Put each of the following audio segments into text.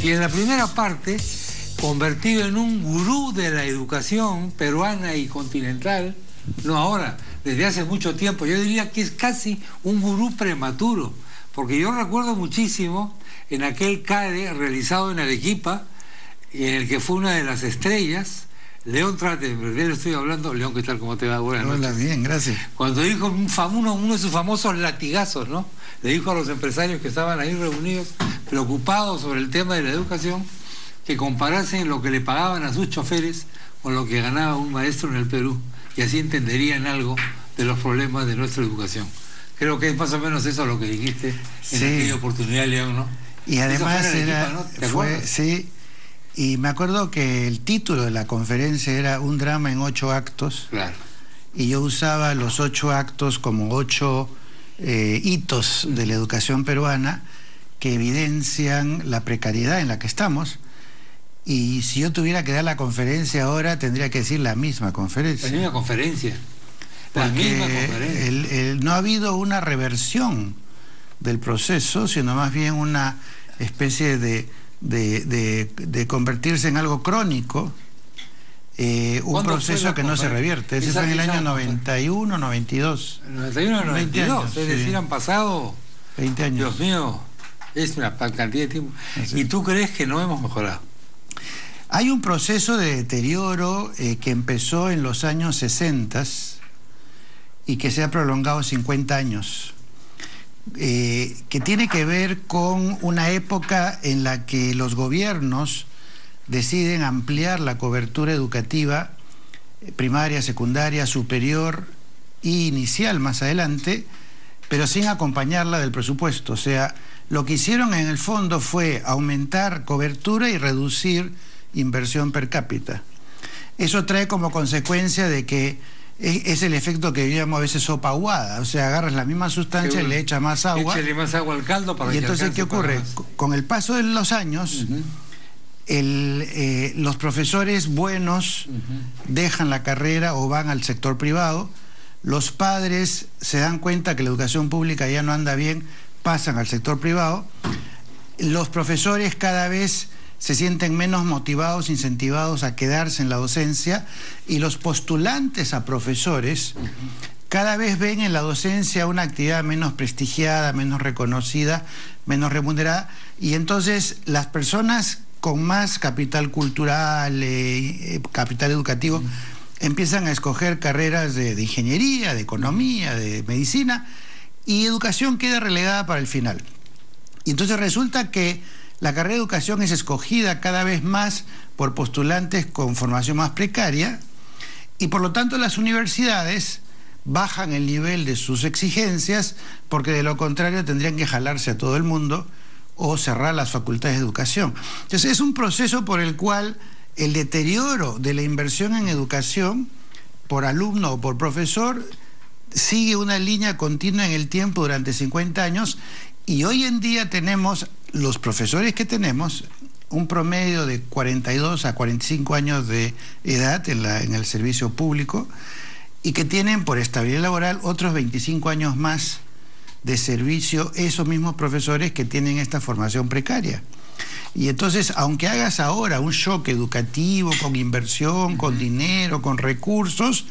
Y en la primera parte, convertido en un gurú de la educación peruana y continental, no ahora, desde hace mucho tiempo, yo diría que es casi un gurú prematuro, porque yo recuerdo muchísimo en aquel CADE realizado en Arequipa, en el que fue una de las estrellas, León Trate, de él estoy hablando. León, ¿qué tal? ¿Cómo te va? Buenas noches. Hola, bien, gracias. Cuando dijo uno de sus famosos latigazos, ¿no? Le dijo a los empresarios que estaban ahí reunidos, preocupados sobre el tema de la educación, que comparasen lo que le pagaban a sus choferes con lo que ganaba un maestro en el Perú, y así entenderían algo de los problemas de nuestra educación. Creo que es más o menos eso lo que dijiste en aquella oportunidad, León, ¿no? Y además sí. Y me acuerdo que el título de la conferencia era Un drama en 8 actos. Claro. Y yo usaba los 8 actos como 8 hitos de la educación peruana que evidencian la precariedad en la que estamos. Y si yo tuviera que dar la conferencia ahora, tendría que decir la misma conferencia. La misma conferencia. No ha habido una reversión del proceso, sino más bien una especie de convertirse en algo crónico, un proceso que no se revierte. Ese fue en el año 91, 92. 91, 92, es decir, sí. Han pasado 20 años. Dios mío, es una cantidad de tiempo. Sí. ¿Y tú crees que no hemos mejorado? Hay un proceso de deterioro que empezó en los años 60 y que se ha prolongado 50 años. Que tiene que ver con una época en la que los gobiernos deciden ampliar la cobertura educativa primaria, secundaria, superior e inicial más adelante, pero sin acompañarla del presupuesto. O sea, lo que hicieron en el fondo fue aumentar cobertura y reducir inversión per cápita. Eso trae como consecuencia de que es el efecto que yo llamo a veces sopa aguada. O sea, agarras la misma sustancia y le echas más agua. Échale más agua al caldo para y entonces, ¿qué ocurre? Con el paso de los años, los profesores buenos dejan la carrera o van al sector privado. Los padres se dan cuenta que la educación pública ya no anda bien, pasan al sector privado. Los profesores cada vez se sienten menos motivados, incentivados a quedarse en la docencia, y los postulantes a profesores cada vez ven en la docencia una actividad menos prestigiada, menos reconocida, menos remunerada, y entonces las personas con más capital cultural, capital educativo, empiezan a escoger carreras de ingeniería, de economía, de medicina, y educación queda relegada para el final. Y entonces resulta que la carrera de educación es escogida cada vez más por postulantes con formación más precaria, y por lo tanto las universidades bajan el nivel de sus exigencias, porque de lo contrario tendrían que jalarse a todo el mundo o cerrar las facultades de educación. Entonces es un proceso por el cual el deterioro de la inversión en educación por alumno o por profesor sigue una línea continua en el tiempo durante 50 años, y hoy en día tenemos los profesores que tenemos un promedio de 42 a 45 años de edad en el servicio público, y que tienen por estabilidad laboral otros 25 años más de servicio, esos mismos profesores que tienen esta formación precaria. Y entonces, aunque hagas ahora un shock educativo con inversión, con dinero, con recursos,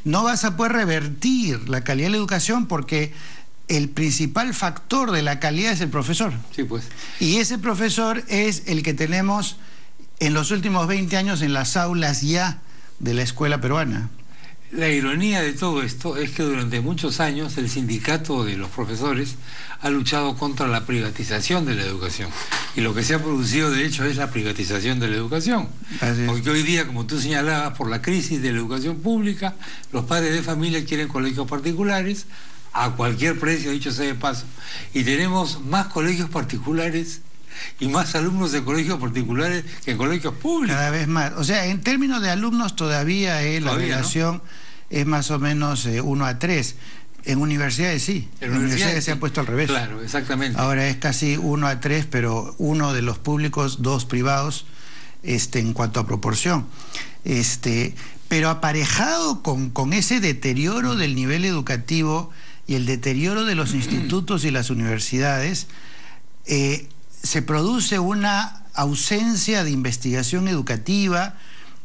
no vas a poder revertir la calidad de la educación, porque el principal factor de la calidad es el profesor. Sí, pues. Y ese profesor es el que tenemos en los últimos 20 años en las aulas ya de la escuela peruana. La ironía de todo esto es que durante muchos años el sindicato de los profesores ha luchado contra la privatización de la educación. Y lo que se ha producido, de hecho, es la privatización de la educación. Porque hoy día, como tú señalabas, por la crisis de la educación pública, los padres de familia quieren colegios particulares a cualquier precio, dicho sea de paso, y tenemos más colegios particulares y más alumnos de colegios particulares que en colegios públicos. Cada vez más. O sea, en términos de alumnos todavía la relación, ¿no?, es más o menos 1 a 3. En universidades sí. En universidades se ha puesto al revés. Claro, exactamente. Ahora es casi 1 a 3, pero 1 de los públicos, 2 privados, en cuanto a proporción. Pero aparejado con ese deterioro del nivel educativo y el deterioro de los institutos y las universidades, se produce una ausencia de investigación educativa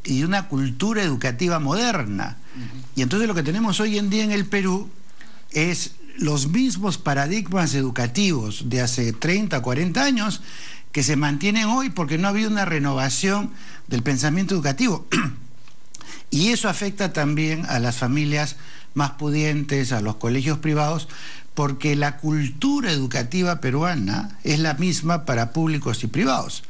y de una cultura educativa moderna. Y entonces lo que tenemos hoy en día en el Perú es los mismos paradigmas educativos de hace 30, 40 años que se mantienen hoy porque no ha habido una renovación del pensamiento educativo. Y eso afecta también a las familias más pudientes, a los colegios privados, porque la cultura educativa peruana es la misma para públicos y privados.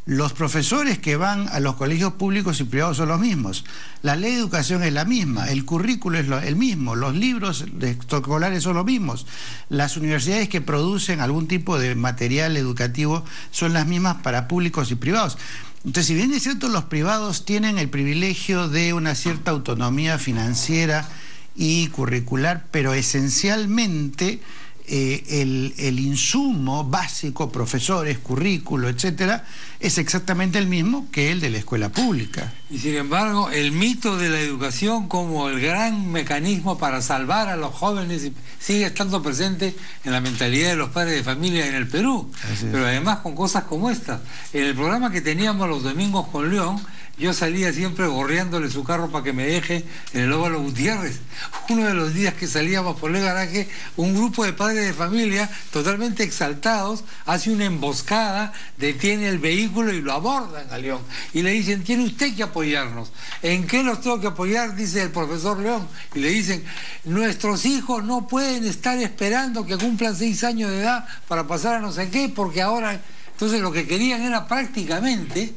Los profesores que van a los colegios públicos y privados son los mismos. La ley de educación es la misma, el currículo es el mismo, los libros escolares son los mismos. Las universidades que producen algún tipo de material educativo son las mismas para públicos y privados. Entonces, si bien es cierto, los privados tienen el privilegio de una cierta autonomía financiera y curricular, pero esencialmente el insumo básico, profesores, currículo, etcétera, es exactamente el mismo que el de la escuela pública. Y sin embargo, el mito de la educación como el gran mecanismo para salvar a los jóvenes sigue estando presente en la mentalidad de los padres de familia en el Perú. Pero además con cosas como estas. En el programa que teníamos los domingos con León, yo salía siempre gorreándole su carro para que me deje en el Óvalo Gutiérrez. Uno de los días que salíamos por el garaje, un grupo de padres de familia totalmente exaltados hace una emboscada, detiene el vehículo y lo abordan a León. Y le dicen, tiene usted que apoyarnos. ¿En qué los tengo que apoyar? Dice el profesor León. Y le dicen, nuestros hijos no pueden estar esperando que cumplan 6 años de edad para pasar a no sé qué, porque ahora... Entonces lo que querían era prácticamente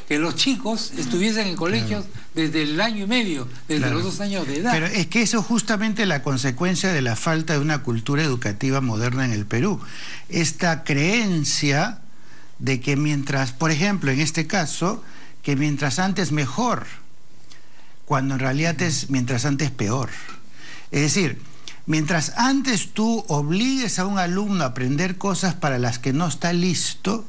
que los chicos estuviesen en colegios desde el año y medio, desde los 2 años de edad. Pero es que eso es justamente la consecuencia de la falta de una cultura educativa moderna en el Perú. Esta creencia de que mientras, por ejemplo, en este caso, que mientras antes mejor, cuando en realidad es mientras antes peor. Es decir, mientras antes tú obligues a un alumno a aprender cosas para las que no está listo,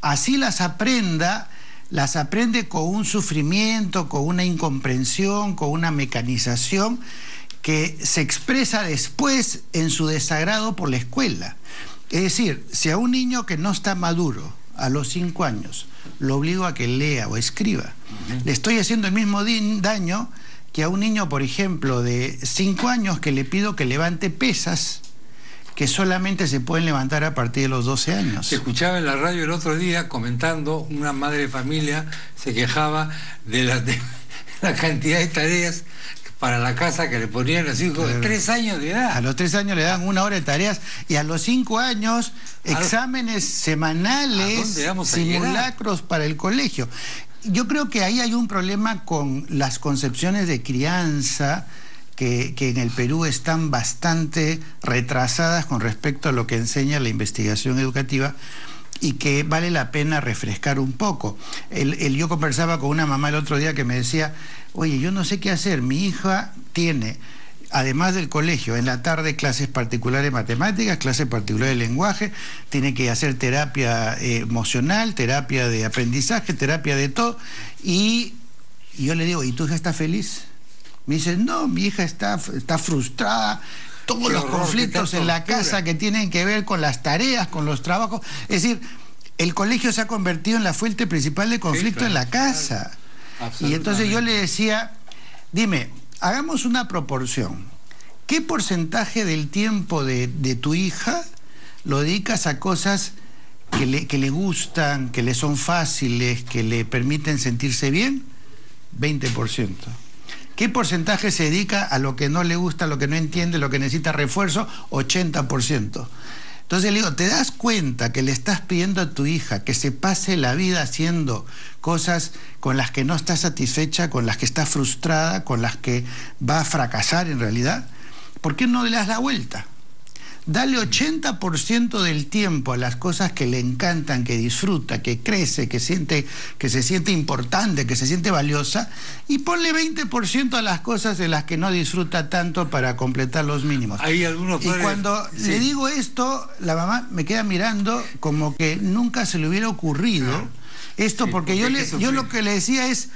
así las aprende con un sufrimiento, con una incomprensión, con una mecanización que se expresa después en su desagrado por la escuela. Es decir, si a un niño que no está maduro a los 5 años lo obligo a que lea o escriba, le estoy haciendo el mismo daño que a un niño, por ejemplo, de 5 años que le pido que levante pesas que solamente se pueden levantar a partir de los 12 años. Se escuchaba en la radio el otro día comentando, una madre de familia se quejaba de la cantidad de tareas para la casa que le ponían a sus hijos de 3 años de edad. A los 3 años le dan 1 hora de tareas y a los 5 años exámenes semanales, simulacros para el colegio. Yo creo que ahí hay un problema con las concepciones de crianza que en el Perú están bastante retrasadas con respecto a lo que enseña la investigación educativa y que vale la pena refrescar un poco. Yo conversaba con una mamá el otro día que me decía, oye, yo no sé qué hacer, mi hija tiene, además del colegio, en la tarde clases particulares de matemáticas, clases particulares de lenguaje, tiene que hacer terapia emocional, terapia de aprendizaje, terapia de todo, y yo le digo, ¿y tu hija está feliz? Me dice, no, mi hija está frustrada, todos los conflictos en la casa que tienen que ver con las tareas, con los trabajos. Es decir, el colegio se ha convertido en la fuente principal de conflicto en la casa. Y entonces yo le decía, dime, hagamos una proporción. ¿Qué porcentaje del tiempo de tu hija lo dedicas a cosas que le gustan, que le son fáciles, que le permiten sentirse bien? 20%. ¿Qué porcentaje se dedica a lo que no le gusta, a lo que no entiende, lo que necesita refuerzo? 80%. Entonces le digo, ¿te das cuenta que le estás pidiendo a tu hija que se pase la vida haciendo cosas con las que no está satisfecha, con las que está frustrada, con las que va a fracasar en realidad? ¿Por qué no le das la vuelta? Dale 80% del tiempo a las cosas que le encantan, que disfruta, que crece, que se siente importante, que se siente valiosa, y ponle 20% a las cosas de las que no disfruta tanto para completar los mínimos. Hay algunos padres... Y cuando le digo esto, la mamá me queda mirando como que nunca se le hubiera ocurrido esto, porque yo lo que le decía es,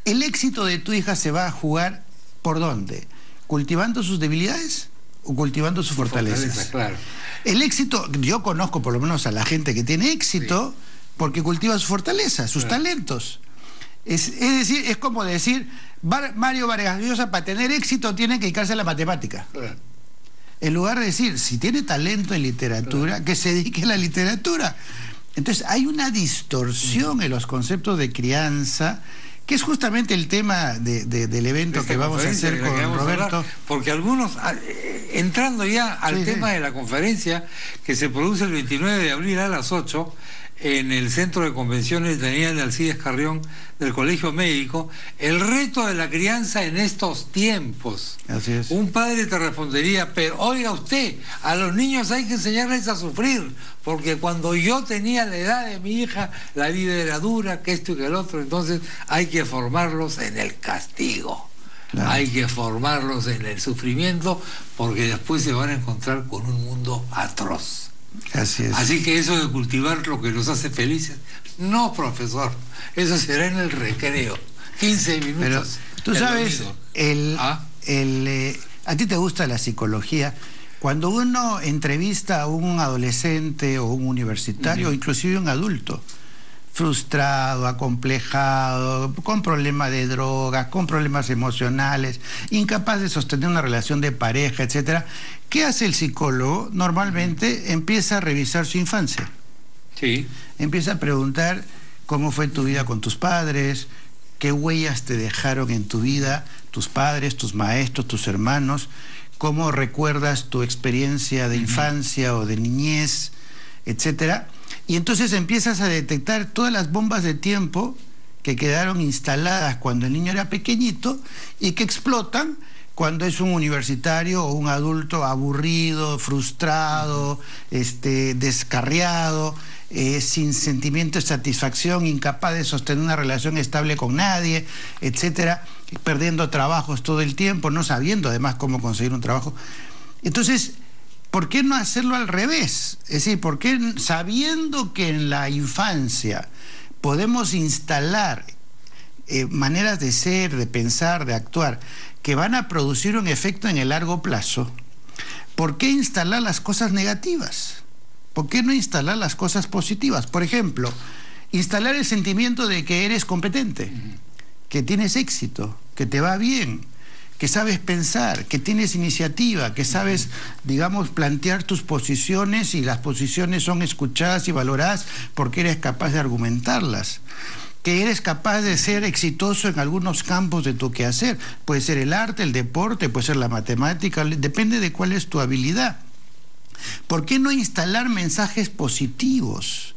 el éxito de tu hija se va a jugar ¿por dónde? ¿Cultivando sus debilidades o cultivando sus fortalezas? Claro. El éxito, yo conozco por lo menos a la gente que tiene éxito, porque cultiva su fortaleza, sus talentos. Es decir, es como decir, Mario Vargas Llosa para tener éxito tiene que dedicarse a la matemática. En lugar de decir, si tiene talento en literatura, que se dedique a la literatura. Entonces hay una distorsión en los conceptos de crianza, que es justamente el tema del evento que vamos a hacer con Roberto. Porque algunos, entrando ya al tema de la conferencia, que se produce el 29 de abril a las 8, en el Centro de Convenciones Daniel de Alcides Carrión del Colegio Médico, el reto de la crianza en estos tiempos. Así es. Un padre te respondería, pero oiga usted, a los niños hay que enseñarles a sufrir, porque cuando yo tenía la edad de mi hija, la vida era dura, que esto y que el otro, entonces hay que formarlos en el castigo. Claro. Hay que formarlos en el sufrimiento, porque después se van a encontrar con un mundo atroz. Así es. Así que eso de cultivar lo que los hace felices, no, profesor, eso será en el recreo, 15 minutos. Pero tú sabes, a ti te gusta la psicología. Cuando uno entrevista a un adolescente o un universitario, o inclusive un adulto, frustrado, acomplejado, con problemas de drogas, con problemas emocionales, incapaz de sostener una relación de pareja, etcétera, ¿qué hace el psicólogo? Normalmente empieza a revisar su infancia. Sí. Empieza a preguntar cómo fue tu vida con tus padres, qué huellas te dejaron en tu vida tus padres, tus maestros, tus hermanos, cómo recuerdas tu experiencia de infancia o de niñez, etcétera. Y entonces empiezas a detectar todas las bombas de tiempo que quedaron instaladas cuando el niño era pequeñito y que explotan cuando es un universitario o un adulto aburrido, frustrado, descarriado, sin sentimiento de satisfacción, incapaz de sostener una relación estable con nadie, etcétera, perdiendo trabajos todo el tiempo, no sabiendo además cómo conseguir un trabajo. Entonces, ¿por qué no hacerlo al revés? Es decir, ¿por qué sabiendo que en la infancia podemos instalar maneras de ser, de pensar, de actuar, que van a producir un efecto en el largo plazo, ¿por qué instalar las cosas negativas? ¿Por qué no instalar las cosas positivas? Por ejemplo, instalar el sentimiento de que eres competente, que tienes éxito, que te va bien, que sabes pensar, que tienes iniciativa, que sabes, digamos, plantear tus posiciones y las posiciones son escuchadas y valoradas porque eres capaz de argumentarlas, que eres capaz de ser exitoso en algunos campos de tu quehacer. Puede ser el arte, el deporte, puede ser la matemática, depende de cuál es tu habilidad. ¿Por qué no instalar mensajes positivos?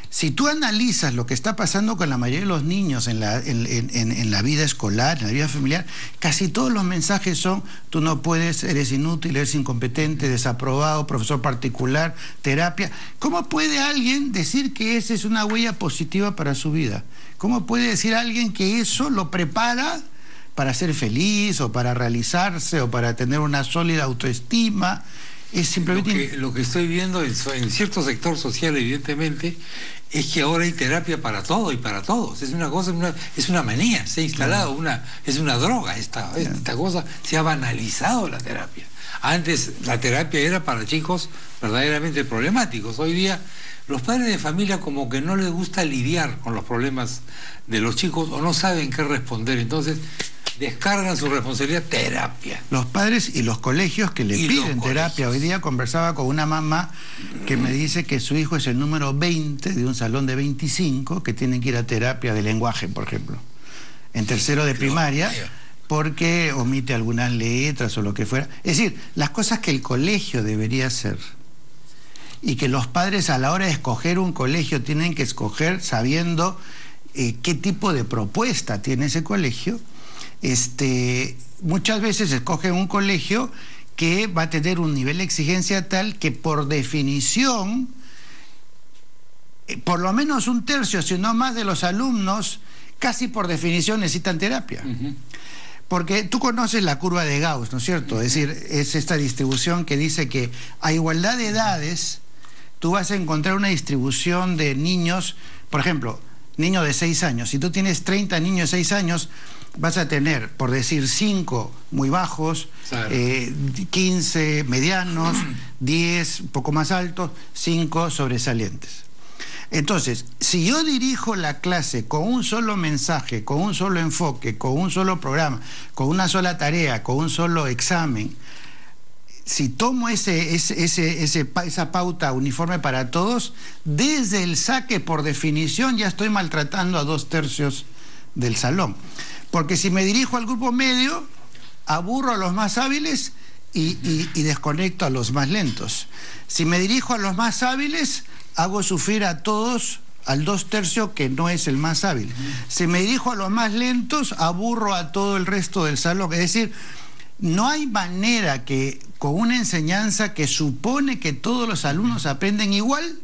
Si tú analizas lo que está pasando con la mayoría de los niños en la vida escolar, en la vida familiar, casi todos los mensajes son: tú no puedes, eres inútil, eres incompetente, desaprobado, profesor particular, terapia. ¿Cómo puede alguien decir que esa es una huella positiva para su vida? ¿Cómo puede decir alguien que eso lo prepara para ser feliz o para realizarse o para tener una sólida autoestima? Es simplemente... Lo que estoy viendo en cierto sector social, evidentemente, es que ahora hay terapia para todo y para todos. Es una cosa, es una manía, se ha instalado, es una droga esta cosa, se ha banalizado la terapia. Antes la terapia era para chicos verdaderamente problemáticos. Hoy día los padres de familia como que no les gusta lidiar con los problemas de los chicos o no saben qué responder. Entonces descargan su responsabilidad, terapia. Los padres y los colegios que le piden terapia. Hoy día conversaba con una mamá que me dice que su hijo es el número 20 de un salón de 25 que tienen que ir a terapia de lenguaje, por ejemplo, en tercero de primaria, porque omite algunas letras o lo que fuera. Es decir, las cosas que el colegio debería hacer y que los padres a la hora de escoger un colegio tienen que escoger sabiendo qué tipo de propuesta tiene ese colegio. Muchas veces escogen un colegio que va a tener un nivel de exigencia tal que por definición, por lo menos un tercio, si no más de los alumnos, casi por definición necesitan terapia. Porque tú conoces la curva de Gauss, ¿no es cierto? Es decir, es esta distribución que dice que a igualdad de edades tú vas a encontrar una distribución de niños, por ejemplo, niño de 6 años. Si tú tienes 30 niños de 6 años, vas a tener, por decir, 5 muy bajos, 15 medianos, 10 un poco más altos, 5 sobresalientes. Entonces, si yo dirijo la clase con un solo mensaje, con un solo enfoque, con un solo programa, con una sola tarea, con un solo examen, si tomo esa pauta uniforme para todos, desde el saque, por definición, ya estoy maltratando a 2/3 del salón. Porque si me dirijo al grupo medio, aburro a los más hábiles y desconecto a los más lentos. Si me dirijo a los más hábiles, hago sufrir a todos, al 2/3 que no es el más hábil. Si me dirijo a los más lentos, aburro a todo el resto del salón. Es decir, no hay manera que con una enseñanza que supone que todos los alumnos aprenden igual,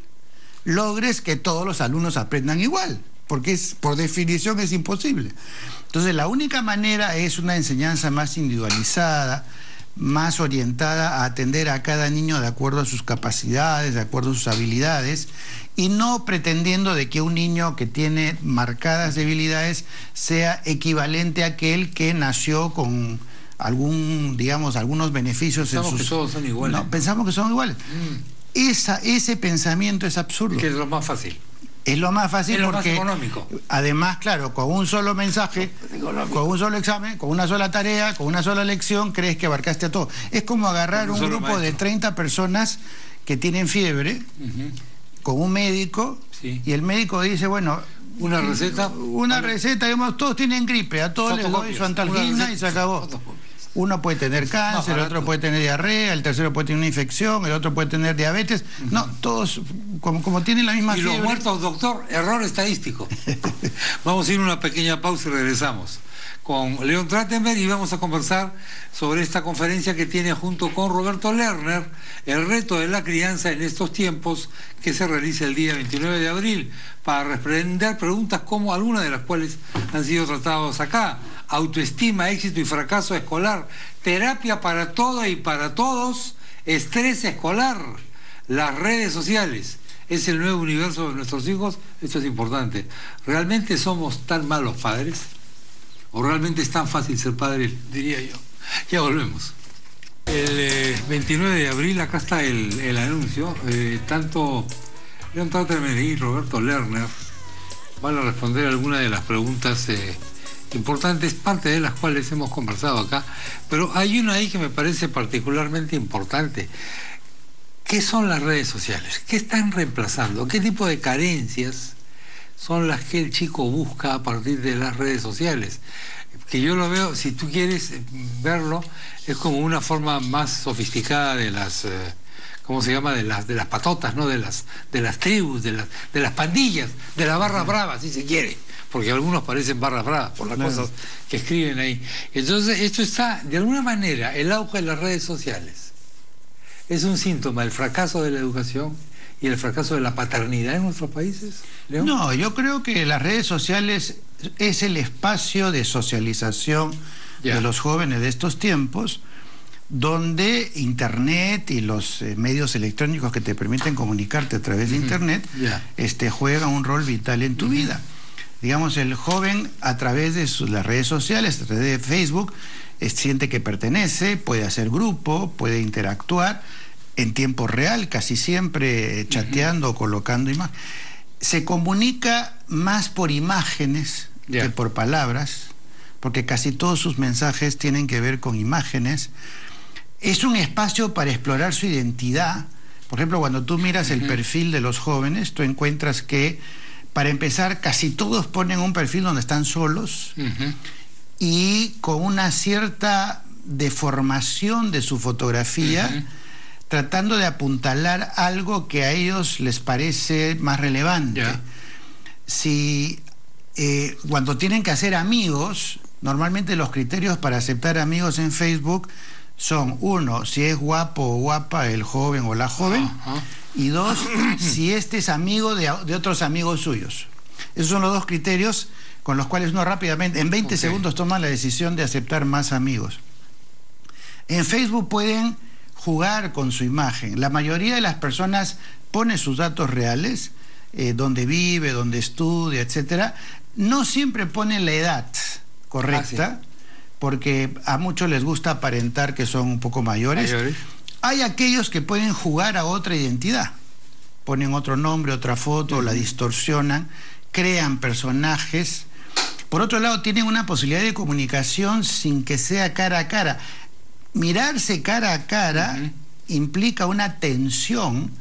logres que todos los alumnos aprendan igual, porque por definición es imposible. Entonces, la única manera es una enseñanza más individualizada, más orientada a atender a cada niño de acuerdo a sus capacidades, de acuerdo a sus habilidades, y no pretendiendo de que un niño que tiene marcadas debilidades sea equivalente a aquel que nació con algunos beneficios. Pensamos que todos son iguales. No, pensamos que son iguales. Ese pensamiento es absurdo. Que es lo más fácil. Es lo más fácil, es lo porque más económico. Además, claro, con un solo mensaje, con un solo examen, con una sola tarea, con una sola lección, crees que abarcaste a todo. Es como agarrar un grupo de 30 personas que tienen fiebre, con un médico, y el médico dice, bueno, una receta, digamos, todos tienen gripe, a todos les doy su antalgina y se acabó. Uno puede tener cáncer, el otro puede tener diarrea, el tercero puede tener una infección, el otro puede tener diabetes. No, todos, como tienen la misma fiebre. Y los muertos, doctor, error estadístico. Vamos a ir a una pequeña pausa y regresamos con León Trachtenberg y vamos a conversar sobre esta conferencia que tiene junto con Roberto Lerner, el reto de la crianza en estos tiempos, que se realiza el día 29 de abril, para responder preguntas como algunas de las cuales han sido tratadas acá: autoestima, éxito y fracaso escolar, terapia para todo y para todos, estrés escolar, las redes sociales. ¿Es el nuevo universo de nuestros hijos? Esto es importante. ¿Realmente somos tan malos padres? ¿O realmente es tan fácil ser padre? Diría yo. Ya volvemos. El 29 de abril, acá está el anuncio. Tanto León Trachtenberg y Roberto Lerner van a responder algunas de las preguntas importantes, parte de las cuales hemos conversado acá, pero hay una ahí que me parece particularmente importante. ¿Qué son las redes sociales? ¿Qué están reemplazando? ¿Qué tipo de carencias son las que el chico busca a partir de las redes sociales? Que yo lo veo, si tú quieres verlo, es como una forma más sofisticada de las... ¿cómo se llama? De las patotas, ¿no? De las tribus, de las pandillas, de la barra brava, si se quiere, porque algunos parecen barras bravas por las cosas que escriben ahí. Entonces, esto está, de alguna manera, el auge de las redes sociales es un síntoma del fracaso de la educación y el fracaso de la paternidad en nuestros países, ¿León? No, yo creo que las redes sociales es el espacio de socialización de los jóvenes de estos tiempos, donde Internet y los medios electrónicos que te permiten comunicarte a través de Internet juegan un rol vital en tu vida. Digamos, el joven, a través de las redes sociales, a través de Facebook, siente que pertenece, puede hacer grupo, puede interactuar en tiempo real, casi siempre chateando o colocando imágenes. Se comunica más por imágenes que por palabras, porque casi todos sus mensajes tienen que ver con imágenes. Es un espacio para explorar su identidad. Por ejemplo, cuando tú miras el perfil de los jóvenes, tú encuentras que, para empezar, casi todos ponen un perfil donde están solos y con una cierta deformación de su fotografía, tratando de apuntalar algo que a ellos les parece más relevante. Si cuando tienen que hacer amigos, normalmente los criterios para aceptar amigos en Facebook son: uno, si es guapo o guapa el joven o la joven, y dos, si este es amigo de otros amigos suyos. Esos son los dos criterios con los cuales uno rápidamente, en 20 segundos, toma la decisión de aceptar más amigos. En Facebook pueden jugar con su imagen. La mayoría de las personas pone sus datos reales, donde vive, donde estudia, etcétera. No siempre ponen la edad correcta, porque a muchos les gusta aparentar que son un poco mayores. Hay aquellos que pueden jugar a otra identidad. ponen otro nombre, otra foto, la distorsionan, crean personajes. Por otro lado, tienen una posibilidad de comunicación sin que sea cara a cara. Mirarse cara a cara implica una tensión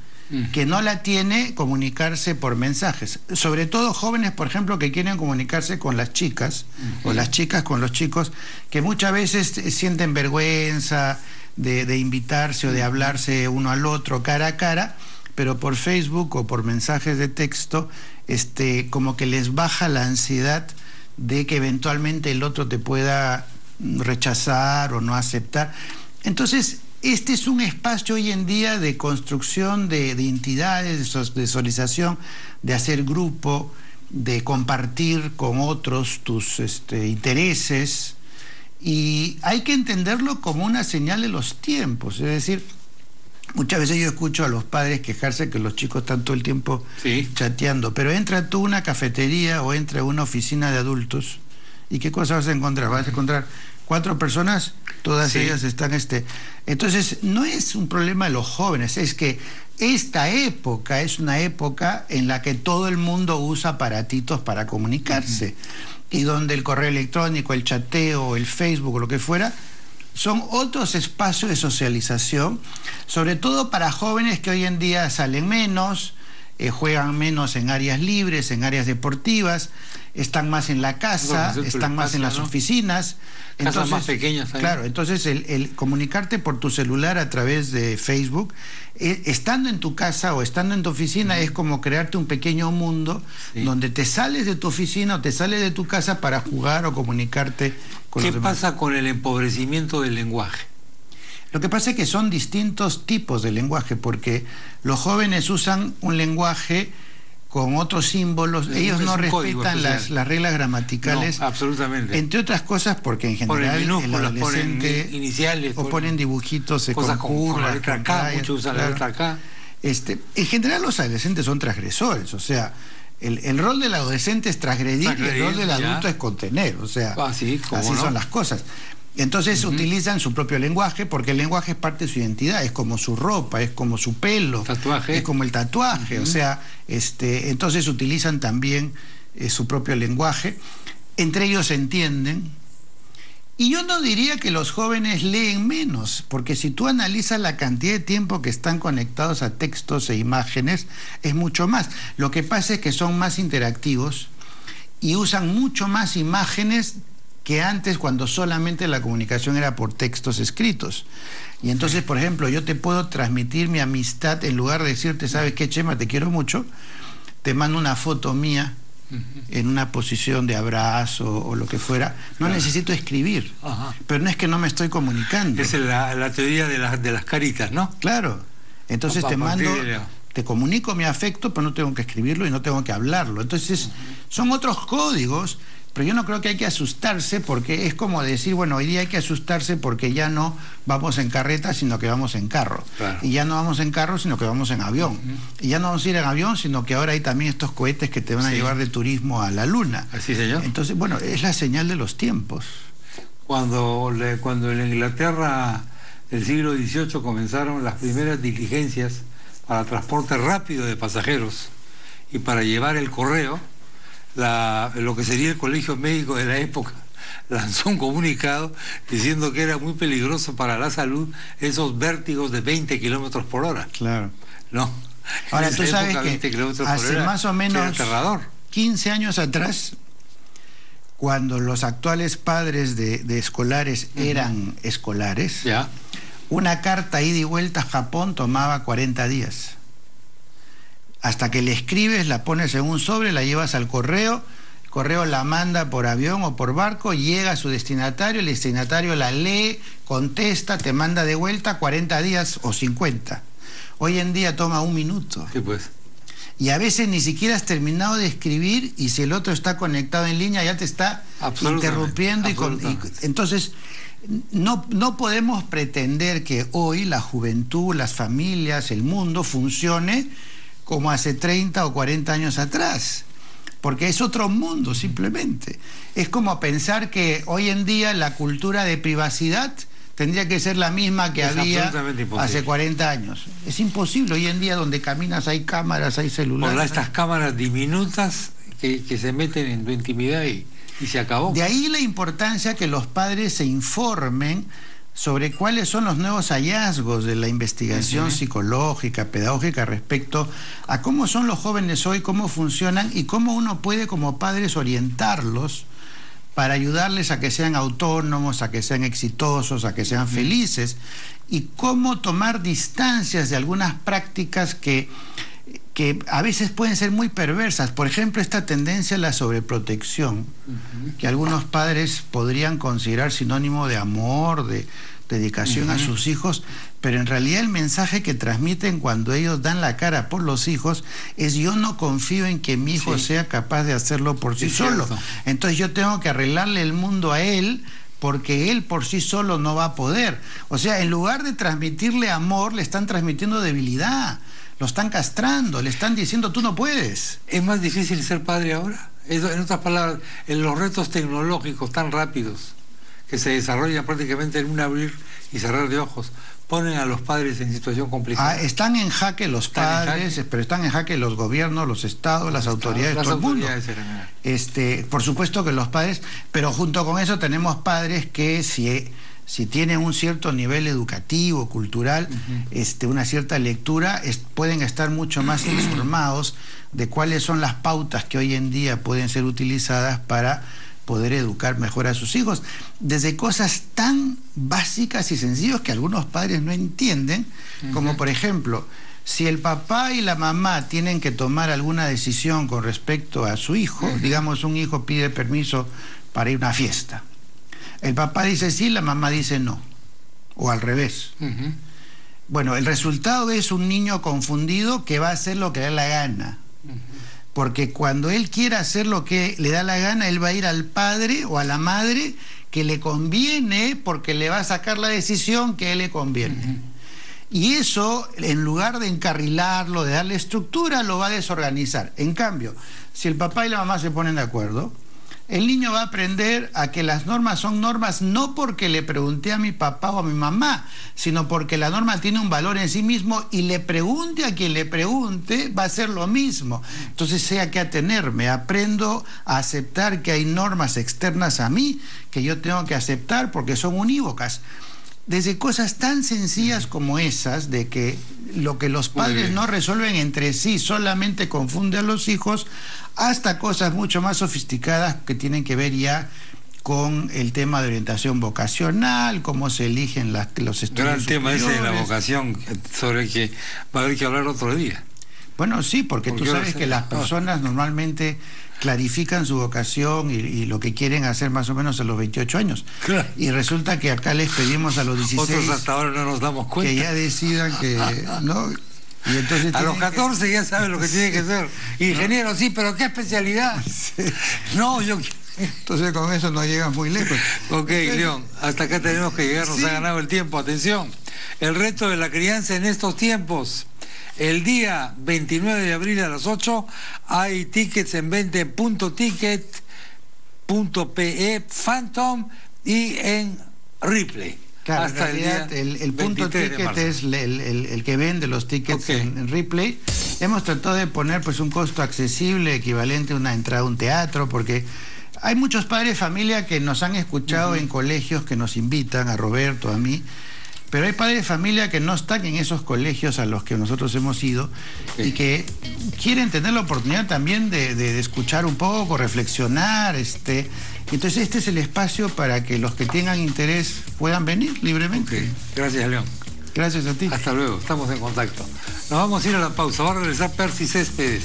que no la tiene comunicarse por mensajes. Sobre todo jóvenes, por ejemplo, que quieren comunicarse con las chicas, o las chicas con los chicos, que muchas veces sienten vergüenza de invitarse o de hablarse uno al otro cara a cara, pero por Facebook o por mensajes de texto, como que les baja la ansiedad de que eventualmente el otro te pueda rechazar o no aceptar. Entonces, este es un espacio hoy en día de construcción de entidades, de socialización, de hacer grupo, de compartir con otros tus intereses, y hay que entenderlo como una señal de los tiempos. Es decir, muchas veces yo escucho a los padres quejarse que los chicos están todo el tiempo chateando, pero entra tú a una cafetería o entra a una oficina de adultos, ¿y qué cosa vas a encontrar? Vas a encontrar 4 personas, todas ellas están... Entonces, no es un problema de los jóvenes, es que esta época es una época en la que todo el mundo usa aparatitos para comunicarse, y donde el correo electrónico, el chateo, el Facebook o lo que fuera, son otros espacios de socialización, sobre todo para jóvenes que hoy en día salen menos, juegan menos en áreas libres, en áreas deportivas, están más en la casa, están más en las oficinas. Casas más pequeñas. Claro, entonces el comunicarte por tu celular a través de Facebook, estando en tu casa o estando en tu oficina, es como crearte un pequeño mundo donde te sales de tu oficina o te sales de tu casa para jugar o comunicarte con los demás. ¿Qué pasa con el empobrecimiento del lenguaje? Lo que pasa es que son distintos tipos de lenguaje, porque los jóvenes usan un lenguaje con otros símbolos, ellos no respetan las reglas gramaticales. No, absolutamente. Entre otras cosas porque en general el adolescente ponen iniciales, ponen dibujitos cosas con la letra K, muchos usan la letra K. En general los adolescentes son transgresores, o sea, el rol del adolescente es transgredir y el rol del adulto es contener, o sea, así son las cosas. Entonces utilizan su propio lenguaje, porque el lenguaje es parte de su identidad, es como su ropa, es como su pelo, tatuaje. Es como el tatuaje, o sea, entonces utilizan también su propio lenguaje, entre ellos se entienden, y yo no diría que los jóvenes leen menos, porque si tú analizas la cantidad de tiempo que están conectados a textos e imágenes, es mucho más. Lo que pasa es que son más interactivos y usan mucho más imágenes que antes, cuando solamente la comunicación era por textos escritos. Y entonces, por ejemplo, yo te puedo transmitir mi amistad, en lugar de decirte, ¿sabes qué, Chema? Te quiero mucho, te mando una foto mía en una posición de abrazo o lo que fuera. No necesito escribir, pero no es que no me estoy comunicando. Es la teoría de las caritas, ¿no? Claro. Entonces te comunico mi afecto, pero no tengo que escribirlo y no tengo que hablarlo. Entonces, son otros códigos. Pero yo no creo que hay que asustarse, porque es como decir, bueno, hoy día hay que asustarse porque ya no vamos en carreta, sino que vamos en carro. Claro. Y ya no vamos en carro, sino que vamos en avión. Y ya no vamos a ir en avión, sino que ahora hay también estos cohetes que te van a llevar de turismo a la luna. Así, señor. Entonces, bueno, es la señal de los tiempos. Cuando en la Inglaterra del siglo XVIII comenzaron las primeras diligencias para transporte rápido de pasajeros y para llevar el correo, lo que sería el colegio médico de la época lanzó un comunicado diciendo que era muy peligroso para la salud esos vértigos de 20 kilómetros por hora. Claro. ¿No? Ahora, tú sabes que hace más o menos 15 años atrás, cuando los actuales padres de escolares eran escolares, una carta ida y vuelta a Japón tomaba 40 días. Hasta que le escribes, la pones en un sobre, la llevas al correo, el correo la manda por avión o por barco, llega a su destinatario, el destinatario la lee, contesta, te manda de vuelta 40 días o 50. Hoy en día toma 1 minuto. Sí, pues. Y a veces ni siquiera has terminado de escribir, y si el otro está conectado en línea ya te está interrumpiendo. Entonces, no podemos pretender que hoy la juventud, las familias, el mundo funcione como hace 30 o 40 años atrás, porque es otro mundo simplemente. Es como pensar que hoy en día la cultura de privacidad tendría que ser la misma que había hace 40 años. Es imposible. Hoy en día donde caminas hay cámaras, hay celulares. Por estas cámaras diminutas que se meten en tu intimidad y se acabó. De ahí la importancia que los padres se informen sobre cuáles son los nuevos hallazgos de la investigación psicológica, pedagógica respecto a cómo son los jóvenes hoy, cómo funcionan y cómo uno puede como padres orientarlos para ayudarles a que sean autónomos, a que sean exitosos, a que sean felices, y cómo tomar distancias de algunas prácticas que a veces pueden ser muy perversas. Por ejemplo, esta tendencia a la sobreprotección, que algunos padres podrían considerar sinónimo de amor, de dedicación a sus hijos, pero en realidad el mensaje que transmiten cuando ellos dan la cara por los hijos es: yo no confío en que mi hijo sea capaz de hacerlo por sí solo. Entonces yo tengo que arreglarle el mundo a él, porque él por sí solo no va a poder. O sea, en lugar de transmitirle amor, le están transmitiendo debilidad. Lo están castrando, le están diciendo: tú no puedes. ¿Es más difícil ser padre ahora? En otras palabras, en los retos tecnológicos tan rápidos que se desarrollan prácticamente en un abrir y cerrar de ojos, ponen a los padres en situación complicada. Están en jaque los padres, pero están en jaque los gobiernos, los estados, las autoridades, todo el mundo. Por supuesto que los padres, pero junto con eso tenemos padres que si tienen un cierto nivel educativo, cultural, una cierta lectura, pueden estar mucho más informados de cuáles son las pautas que hoy en día pueden ser utilizadas para poder educar mejor a sus hijos, desde cosas tan básicas y sencillas que algunos padres no entienden, como por ejemplo, si el papá y la mamá tienen que tomar alguna decisión con respecto a su hijo, digamos, un hijo pide permiso para ir a una fiesta. El papá dice sí, la mamá dice no, o al revés. Bueno, el resultado es un niño confundido que va a hacer lo que le da la gana. Porque cuando él quiera hacer lo que le da la gana, él va a ir al padre o a la madre que le conviene, porque le va a sacar la decisión que a él le conviene. Y eso, en lugar de encarrilarlo, de darle estructura, lo va a desorganizar. En cambio, si el papá y la mamá se ponen de acuerdo, el niño va a aprender a que las normas son normas no porque le pregunté a mi papá o a mi mamá, sino porque la norma tiene un valor en sí mismo, y le pregunte a quien le pregunte, va a ser lo mismo. Entonces sé a qué atenerme, aprendo a aceptar que hay normas externas a mí que yo tengo que aceptar porque son unívocas. Desde cosas tan sencillas como esas, de que lo que los padres no resuelven entre sí solamente confunde a los hijos, hasta cosas mucho más sofisticadas que tienen que ver ya con el tema de orientación vocacional, cómo se eligen los estudios gran tema ese de la vocación, sobre el que va a haber que hablar otro día. Bueno, sí, porque tú sabes que las personas normalmente clarifican su vocación y lo que quieren hacer más o menos a los 28 años. Claro. Y resulta que acá les pedimos a los 16... Otros hasta ahora no nos damos cuenta. Que ya decidan que... ¿no? Y entonces a los 14 ya saben lo que tiene que ser. Ingeniero, sí, pero ¿qué especialidad? Sí. No, yo... Entonces con eso no llegan muy lejos. Ok, León, hasta acá tenemos que llegar, nos ha ganado el tiempo. Atención, el reto de la crianza en estos tiempos. El día 29 de abril a las 8 hay tickets en venta en .ticket.pe, Phantom y en Ripley. Claro, hasta en realidad el punto ticket es el que vende los tickets en Ripley. Hemos tratado de poner pues un costo accesible, equivalente a una entrada a un teatro, porque hay muchos padres de familia que nos han escuchado en colegios que nos invitan, a Roberto, a mí, pero hay padres de familia que no están en esos colegios a los que nosotros hemos ido y que quieren tener la oportunidad también de escuchar un poco, reflexionar. Entonces este es el espacio para que los que tengan interés puedan venir libremente. Gracias, León. Gracias a ti. Hasta luego, estamos en contacto. Nos vamos a ir a la pausa. Va a regresar Percy Céspedes.